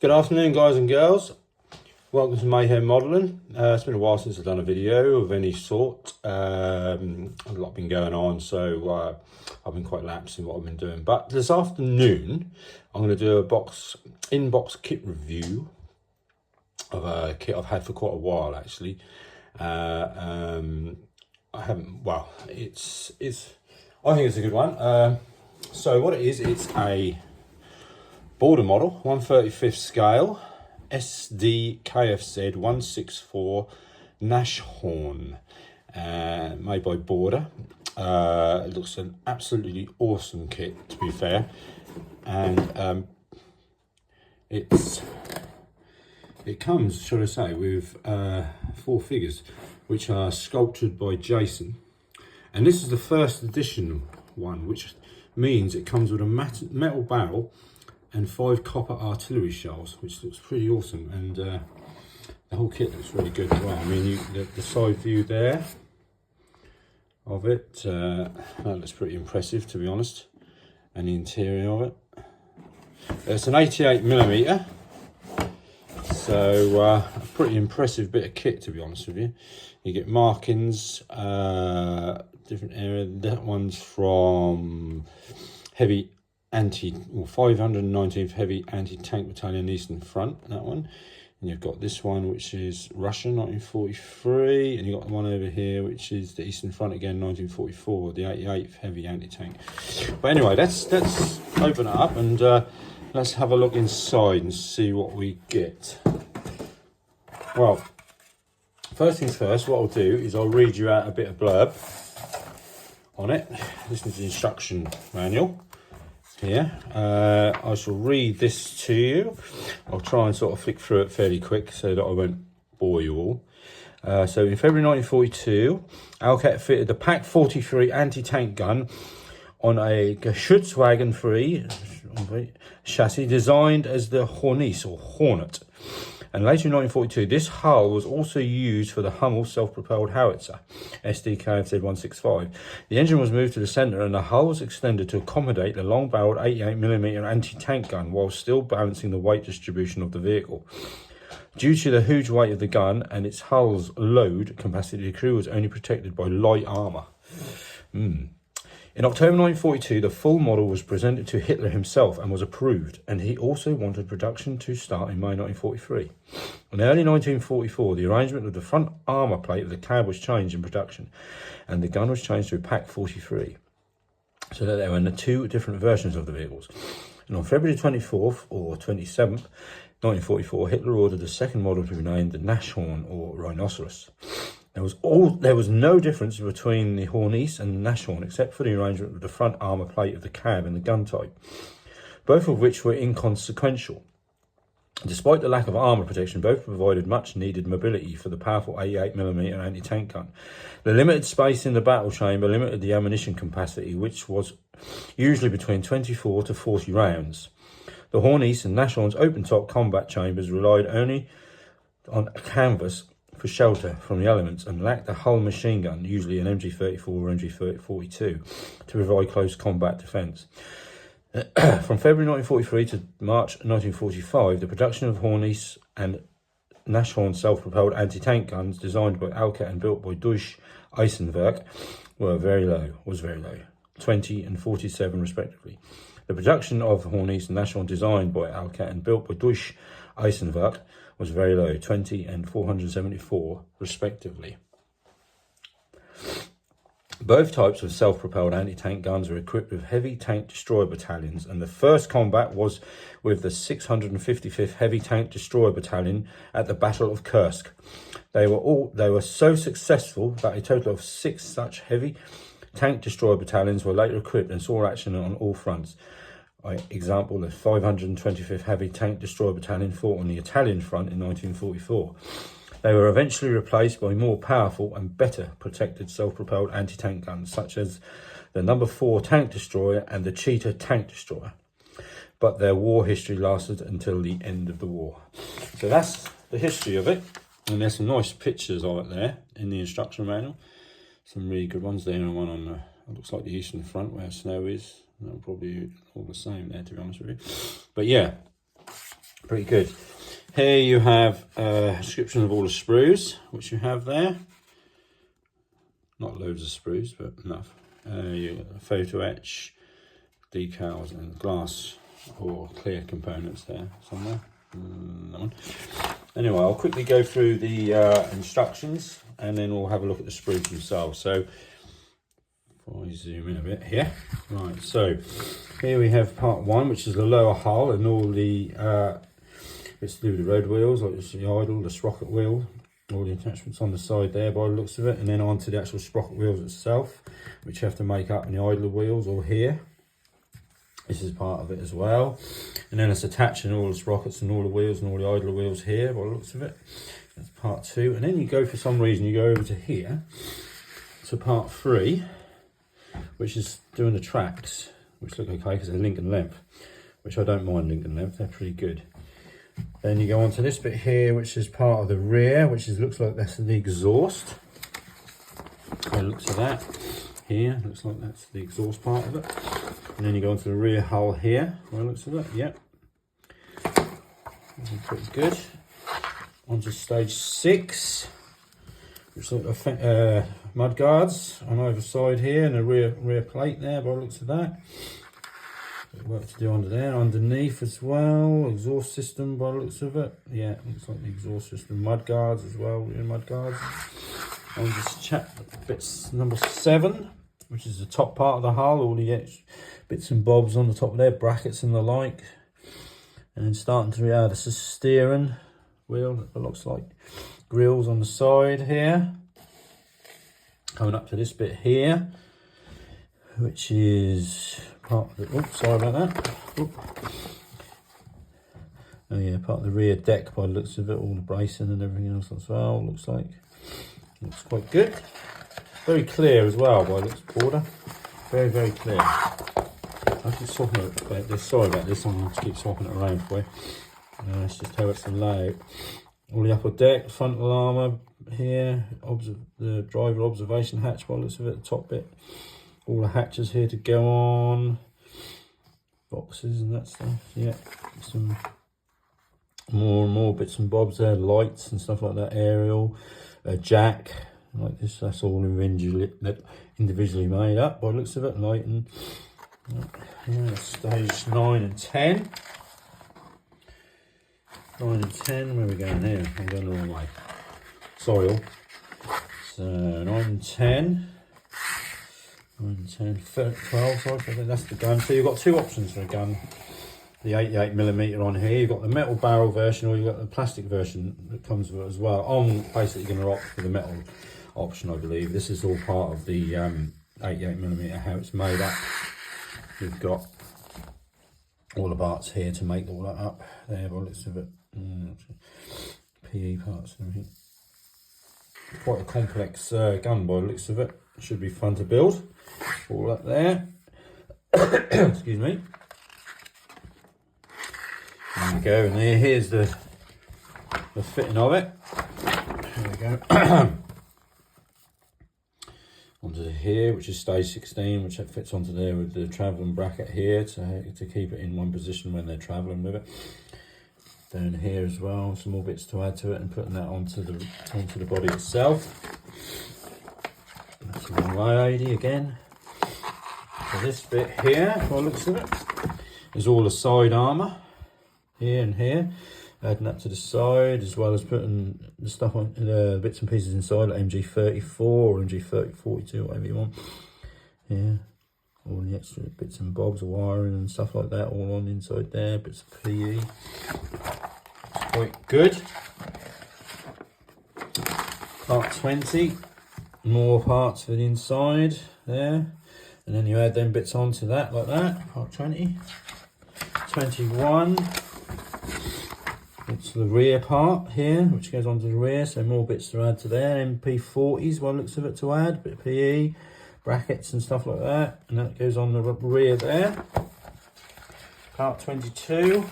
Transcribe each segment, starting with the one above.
Good afternoon, guys and girls. Welcome to Mayhem Modelling. It's been a while since I've done a video of any sort. A lot been going on, so I've been quite lapsed in what I've been doing. But this afternoon, I'm going to do a in-box kit review of a kit I've had for quite a while, actually. I haven't. Well, I think it's a good one. So what it is, it's a border model, 1/35 scale, SD.Kfz 164 Nashorn, made by Border. It looks an absolutely awesome kit, to be fair, and it comes, shall I say, with 4 figures, which are sculptured by Jason, and this is the first edition one, which means it comes with a metal barrel and 5 copper artillery shells, which looks pretty awesome, and the whole kit looks really good as well. I mean, the side view there of it, that looks pretty impressive, to be honest, and the interior of it. It's an 88mm, so a pretty impressive bit of kit, to be honest with you. You get markings, different area. That one's from heavy 519th Heavy Anti-Tank Battalion Eastern Front, that one. And you've got this one, which is Russian, 1943, and you've got the one over here, which is the Eastern Front again, 1944, the 88th Heavy Anti-Tank. But anyway, let's open it up and let's have a look inside and see what we get. Well, first things first, what I'll do is I'll read you out a bit of blurb on it. This is the instruction manual. Here, I shall read this to you. I'll try and sort of flick through it fairly quick so that I won't bore you all. So in February 1942, Alcat fitted the Pak 43 anti-tank gun on a Schutzwagen 3 chassis designed as the Hornice or Hornet. And later in 1942, this hull was also used for the Hummel self-propelled howitzer, SD.Kfz 165. The engine was moved to the centre and the hull was extended to accommodate the long-barrelled 88mm anti-tank gun while still balancing the weight distribution of the vehicle. Due to the huge weight of the gun and its hull's load capacity, the crew was only protected by light armour. In October 1942, the full model was presented to Hitler himself and was approved, and he also wanted production to start in May 1943. In early 1944, the arrangement of the front armour plate of the cab was changed in production, and the gun was changed to a Pak 43, so that there were 2 different versions of the vehicles. And on February 24th or 27th, 1944, Hitler ordered the second model to be named the Nashorn or Rhinoceros. There was no difference between the Hornice and the Nashorn except for the arrangement of the front armour plate of the cab and the gun type, both of which were inconsequential. Despite the lack of armour protection, both provided much needed mobility for the powerful 88mm anti-tank gun. The limited space in the battle chamber limited the ammunition capacity, which was usually between 24 to 40 rounds. The Hornice and Nashorn's open-top combat chambers relied only on canvas for shelter from the elements and lacked a hull machine gun, usually an MG34 or MG42, to provide close combat defence. From February 1943 to March 1945, the production of Hornice and Nashorn self-propelled anti-tank guns designed by Alcat and built by Deutsche Eisenwerk was very low, 20 and 47 respectively. The production of Hornice and Nashorn designed by Alcat and built by Deutsche Eisenwerk was very low, 20 and 474 respectively. Both types of self-propelled anti-tank guns were equipped with heavy tank destroyer battalions, and the first combat was with the 655th Heavy Tank Destroyer Battalion at the Battle of Kursk. They were so successful that a total of 6 such heavy tank destroyer battalions were later equipped and saw action on all fronts. Example, the 525th Heavy Tank Destroyer Battalion fought on the Italian front in 1944. They were eventually replaced by more powerful and better protected self-propelled anti-tank guns, such as the No. 4 Tank Destroyer and the Cheetah Tank Destroyer. But their war history lasted until the end of the war. So that's the history of it. And there's some nice pictures of it there in the instruction manual. Some really good ones there, and one on the, it looks like the Eastern Front where snow is. That'll probably all the same there, to be honest with you. But yeah, Pretty good. Here you have a description of all the sprues, which you have there. Not loads of sprues, but enough. You got a photo etch, decals and glass or clear components there somewhere. That one. Anyway, I'll quickly go through the instructions and then we'll have a look at the sprues themselves. So, if I zoom in a bit here. Right, so here we have part one, which is the lower hull and all the bits to do with the road wheels, like the idle, the sprocket wheel, all the attachments on the side there by the looks of it, and then onto the actual sprocket wheels itself, which you have to make up in the idler wheels or here. This is part of it as well. And then it's attaching all the sprockets and all the wheels and all the idler wheels here by the looks of it. That's part two. And then you go, for some reason, you go over to here, to part three, which is doing the tracks, which look okay because they're link and length, which I don't mind link and length, they're pretty good. Then you go on to this bit here, which is part of the rear, which is looks like that's the exhaust. By the looks of that here, looks like that's the exhaust part of it. And then you go onto the rear hull here, by the looks of it. Yep, pretty good. On to stage 6, which look like mud guards on either side here, and the rear plate there, by the looks of that. Work to do under there, underneath as well, exhaust system by the looks of it. Yeah, looks like the exhaust system, mud guards as well, rear mud guards. I'll just check bits number 7, which is the top part of the hull, all the bits and bobs on the top of there, brackets and the like. And then starting to this is steering wheel, it looks like grills on the side here. Coming up to this bit here, which is part of the, oops, sorry about that. Oop. Oh yeah, part of the rear deck by the looks of it, all the bracing and everything else as well, looks like. Looks quite good. Very clear as well by the looks border. Very, very clear. I keep swapping it about this, sorry about this, I'm going to keep swapping it around for you. Let's just how it's the layout. All the upper deck, frontal armour here, the driver observation hatch by the looks of it, the top bit. All the hatches here to go on, boxes and that stuff. Yeah, some more and more bits and bobs there, lights and stuff like that, aerial, a jack like this. That's all individually made up by the looks of it. Lighting. Yeah, stage 9 and 10. 9 and 10. Where are we going here? I'm going the wrong way. Sorry all. So 9 and 10. 9, 10, 12, sorry, I think that's the gun. So you've got two options for a gun. The 88mm on here, you've got the metal barrel version or you've got the plastic version that comes with it as well. I'm basically going to opt for the metal option, I believe. This is all part of the 88mm, how it's made up. We've got all the parts here to make all that up. There, by the looks of it. PE parts and everything. Quite a complex gun by the looks of it. Should be fun to build. All up there. Excuse me. There we go, and here's the fitting of it. There we go. Onto here, which is stage 16, which fits onto there with the travelling bracket here to keep it in one position when they're travelling with it. Down here as well, some more bits to add to it and putting that onto the body itself. That's the wrong lady again. So this bit here, by the looks of it, is all the side armour here and here, adding that to the side, as well as putting the stuff on the bits and pieces inside, like MG34 or MG3042, whatever you want. Yeah, all the extra bits and bobs, wiring and stuff like that, all on inside there. Bits of PE. It's quite good. Part 20. More parts for the inside there, and then you add them bits onto that like that. Part 20. 21, it's the rear part here, which goes onto the rear, so more bits to add to there. MP40s, one looks of it to add, bit of PE, brackets and stuff like that, and that goes on the rear there. Part 22,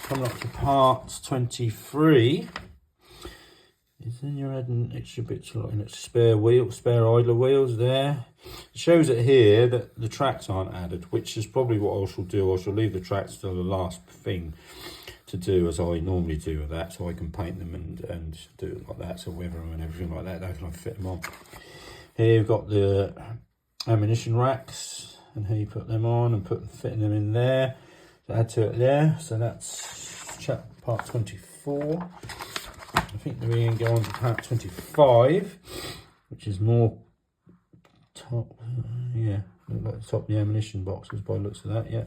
coming up to part 23. Then you're adding extra bits like spare idler wheels there. It shows it here that the tracks aren't added, which is probably what I shall do. I shall leave the tracks till the last thing to do as I normally do with that, so I can paint them and do it like that, so weather them and everything like that, I can fit them on. Here you've got the ammunition racks, and here you put them on and fitting them in there. So add to it there. So that's part 24. I think we're going to go on to part 25, which is more top. Yeah, look like the top of the ammunition boxes by the looks of that. Yeah.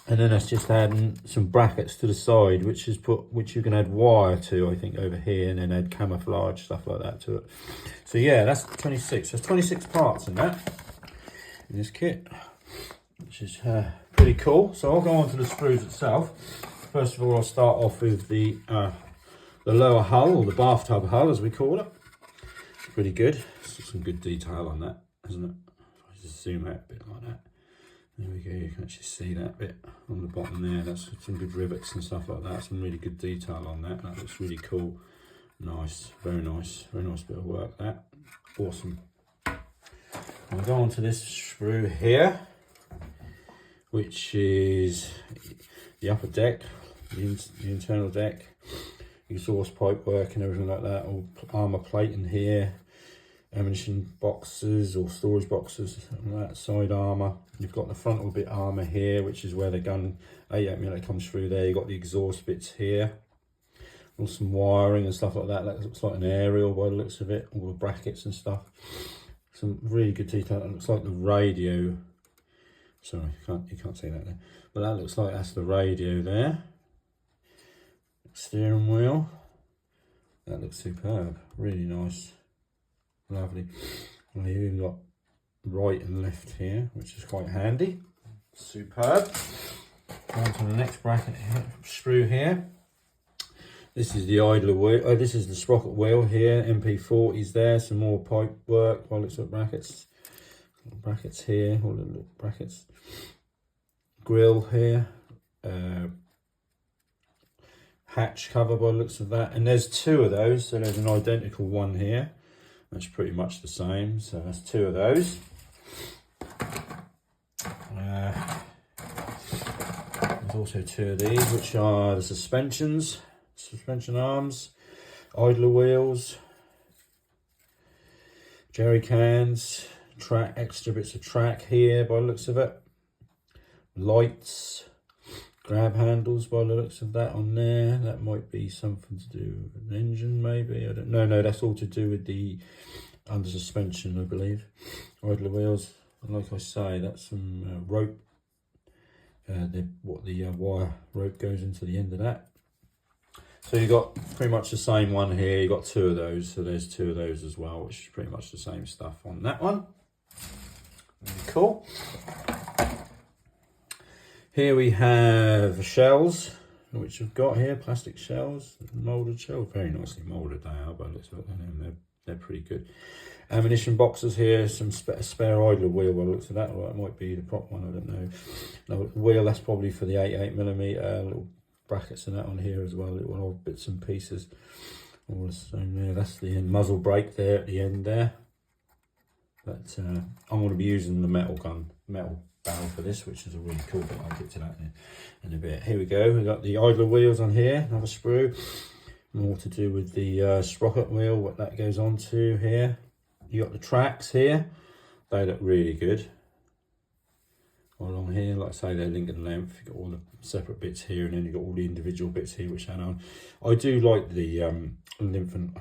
And then that's just adding some brackets to the side, which you can add wire to, I think, over here, and then add camouflage, stuff like that to it. So yeah, that's 26. There's 26 parts in that, in this kit, which is pretty cool. So I'll go on to the sprues itself. First of all, I'll start off with the lower hull, or the bathtub hull, as we call it. Pretty good. Some good detail on that, isn't it? If I just zoom out a bit like that. There we go, you can actually see that bit on the bottom there. That's some good rivets and stuff like that. Some really good detail on that. That looks really cool. Nice, very nice bit of work, that. Awesome. I'll go on to this sprue here, which is the upper deck, the internal deck, exhaust pipe work and everything like that. All armour plate in here. Ammunition boxes or storage boxes on that side, armour. You've got the frontal bit armour here, which is where the gun 88mm comes through there. You've got the exhaust bits here. All some wiring and stuff like that. That looks like an aerial by the looks of it. All the brackets and stuff. Some really good detail. It looks like the radio. Sorry, you can't see that there. But that looks like that's the radio there. Steering wheel. That looks superb. Really nice. Lovely. Well, you've even got right and left here, which is quite handy. Superb. On to the next bracket here, sprue here. This is the idler wheel. This is the sprocket wheel here. MP40s there. Some more pipe work. Well, looks like brackets. Brackets here. All the brackets. Grill here. Hatch cover by the looks of that. And there's two of those. So there's an identical one here. That's pretty much the same, so that's two of those. There's also two of these, which are the suspension arms, idler wheels, jerry cans, extra bits of track here by the looks of it, lights, grab handles by the looks of that on there. That might be something to do with an engine, maybe. I don't know. No, that's all to do with the under suspension, I believe. Idler wheels. And like I say, that's some rope. The wire rope goes into the end of that. So you got pretty much the same one here. You got two of those. So there's two of those as well, which is pretty much the same stuff on that one. Really cool. Here we have shells, which we've got here, plastic shells, moulded shells, very nicely moulded they are, but it looks like they're pretty good. Ammunition boxes here, some spare idler wheel by the looks of that, or that might be the prop one, I don't know. No, wheel, that's probably for the 88mm, little brackets and that on here as well, little odd bits and pieces. All the same there, that's the muzzle brake there at the end there. But I'm going to be using the metal barrel for this, which is a really cool bit. I'll get to that in a bit. Here we go. We've got the idler wheels on here, another sprue. More to do with the sprocket wheel, what that goes on to here. You got the tracks here. They look really good. All along here, like I say, they're Lincoln length. You've got all the separate bits here, and then you've got all the individual bits here, which add on. I do like the Lincoln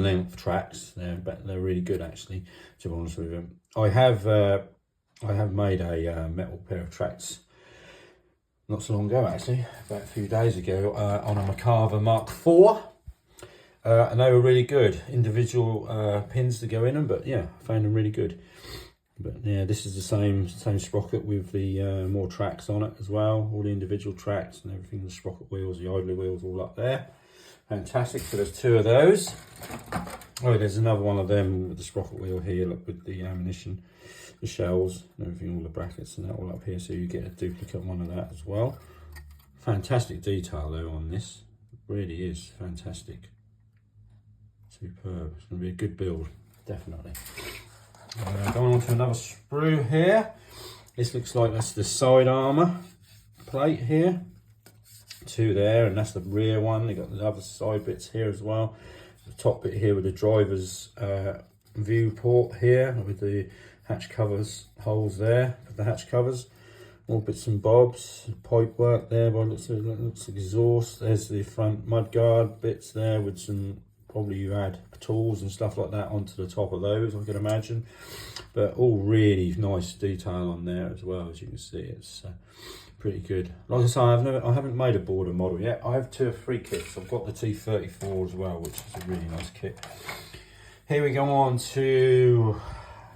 length tracks. They're really good, actually, to be honest with you. I have made a metal pair of tracks not so long ago, actually, about a few days ago, on a Macava Mark IV, and they were really good. Individual pins to go in them, but yeah, I found them really good. But yeah, this is the same sprocket with the more tracks on it as well, all the individual tracks and everything, the sprocket wheels, the idler wheels, all up there. Fantastic. So there's two of those. Oh, there's another one of them with the sprocket wheel here, look, with the ammunition, the shells and everything, all the brackets and that all up here, so you get a duplicate one of that as well. Fantastic detail though on this, it really is fantastic. Superb. It's going to be a good build, definitely. Going on to another sprue here. This looks like that's the side armour. plate here, 2 there, and that's the rear one. You got the other side bits here as well. The top bit here with the driver's viewport here with the hatch covers holes there for the hatch covers. All bits and bobs, pipe work there, but it looks exhaust. There's the front mudguard bits there with some, probably you add tools and stuff like that onto the top of those, I can imagine. But all really nice detail on there as well, as you can see. It's pretty good. Like I say, I haven't made a border model yet. I have 2 or 3 kits. I've got the T34 as well, which is a really nice kit. Here we go on to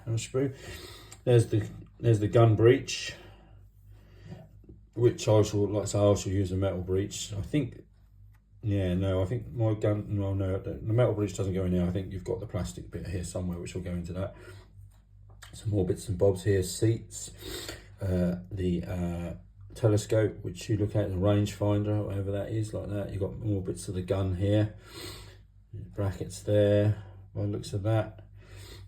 sprue. There's the gun breech, which I shall, like I say, I shall use a metal breech. I think, yeah, no, I think my gun, well, no, the metal breech doesn't go in there. I think you've got the plastic bit here somewhere, which will go into that. Some more bits and bobs here, seats, the telescope, which you look at, the rangefinder, whatever that is, like that. You've got more bits of the gun here, brackets there, by the looks of that.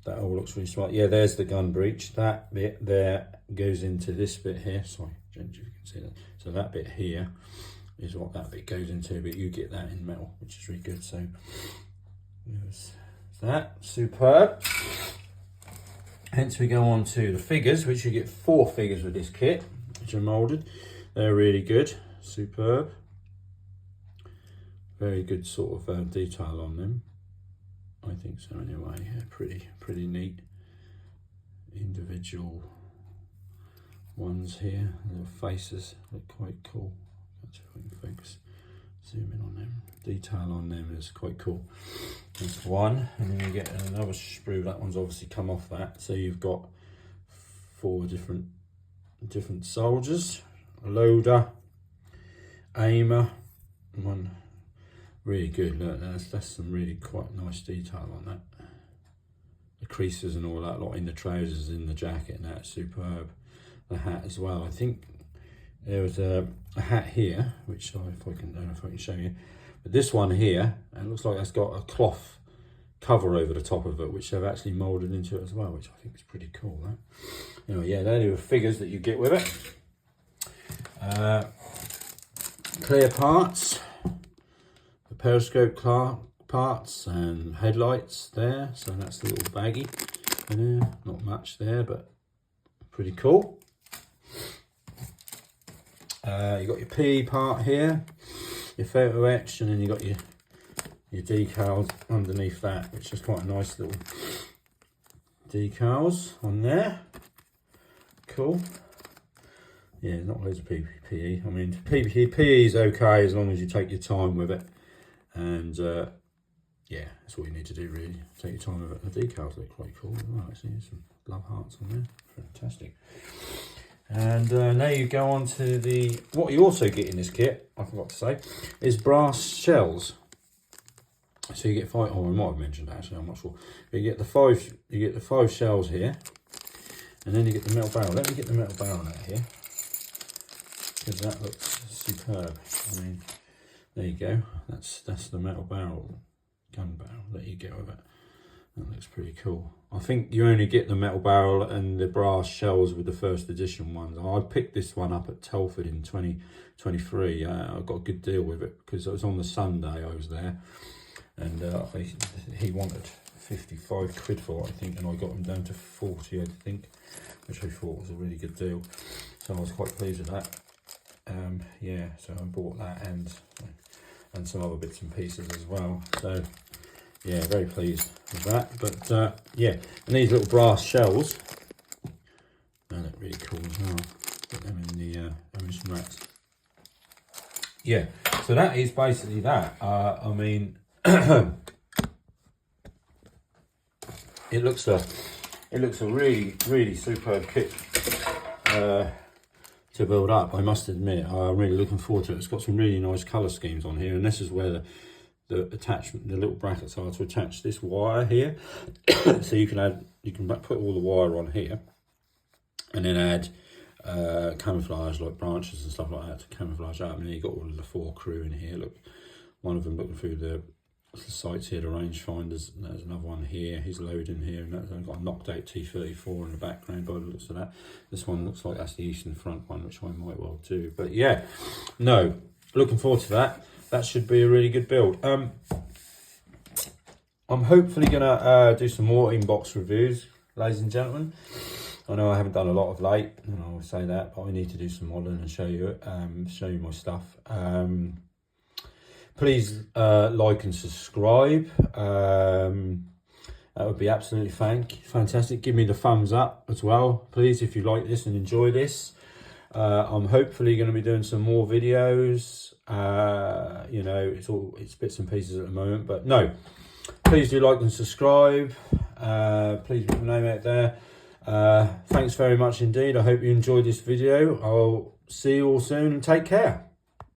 That all looks really smart. Yeah, there's the gun breech. That bit there goes into this bit here. Sorry, if you can see that. So that bit here is what that bit goes into, but you get that in metal, which is really good. So there's that, superb. Hence we go on to the figures, which you get 4 figures with this kit, which are moulded. They're really good, superb. Very good sort of detail on them. I think so anyway. Yeah, pretty neat individual ones here. The faces look quite cool. Let's see if we can focus, zoom in on them. Detail on them is quite cool. That's one, and then you get another sprue. That one's obviously come off that. So you've got 4 different soldiers, a loader, aimer, one. Really good. Look, that's some really quite nice detail on that. The creases and all that lot in the trousers, in the jacket, and that's superb. The hat as well. I think there was a hat here, which don't know if I can show you. But this one here, it looks like it's got a cloth cover over the top of it, which they've actually moulded into it as well, which I think is pretty cool. That. Anyway, yeah, they're the figures that you get with it. Clear parts. Periscope parts and headlights there, so that's the little baggie in there. Not much there, but pretty cool. You got your P part here, your photo etch, and then you got your decals underneath that, which is quite a nice little decals on there. Cool. Yeah, not loads of PPE. I mean, PPE is okay as long as you take your time with it. And yeah, that's all you need to do really. Take your time with it. The decals look quite cool as well, actually. Some love hearts on there. Fantastic. And now you go on to the, what you also get in this kit, I forgot to say, is brass shells. So you get 5, oh I might have mentioned that actually, I'm not sure. But you get the 5 shells here, and then you get the metal barrel. Let me get the metal barrel out here, because that looks superb. I mean, there you go. That's the metal barrel, gun barrel that you get with it. That looks pretty cool. I think you only get the metal barrel and the brass shells with the first edition ones. I picked this one up at Telford in 2023. I got a good deal with it because it was on the Sunday I was there, and he wanted 55 quid for it, I think, and I got him down to 40, I think, which I thought was a really good deal. So I was quite pleased with that. Yeah, so I bought that and some other bits and pieces as well. So yeah, very pleased with that. But yeah, and these little brass shells, they look really cool as well. Put them in the ammunition racks. Yeah, so that is basically that. I mean, it looks a really superb kit to build up. I must admit, I'm really looking forward to it. It's got some really nice colour schemes on here, and this is where the attachment, the little brackets are to attach this wire here. So you can put all the wire on here, and then add camouflage like branches and stuff like that to camouflage out. And then you've got all of the 4 crew in here. Look, one of them looking through the the sights here, the rangefinders. There's another one here. He's loading here, and that's got a knocked out T34 in the background by the looks of that. This one looks like that's the eastern front one, which I might well do. But yeah, no, looking forward to that. That should be a really good build. I'm hopefully gonna do some more inbox reviews, ladies and gentlemen. I know I haven't done a lot of late, and I will say that, but I need to do some modelling and show you my stuff. Please like and subscribe. That would be absolutely fantastic. Give me the thumbs up as well, please, if you like this and enjoy this. I'm hopefully going to be doing some more videos. You know, it's bits and pieces at the moment, but no. Please do like and subscribe. Please put my name out there. Thanks very much indeed. I hope you enjoyed this video. I'll see you all soon and take care.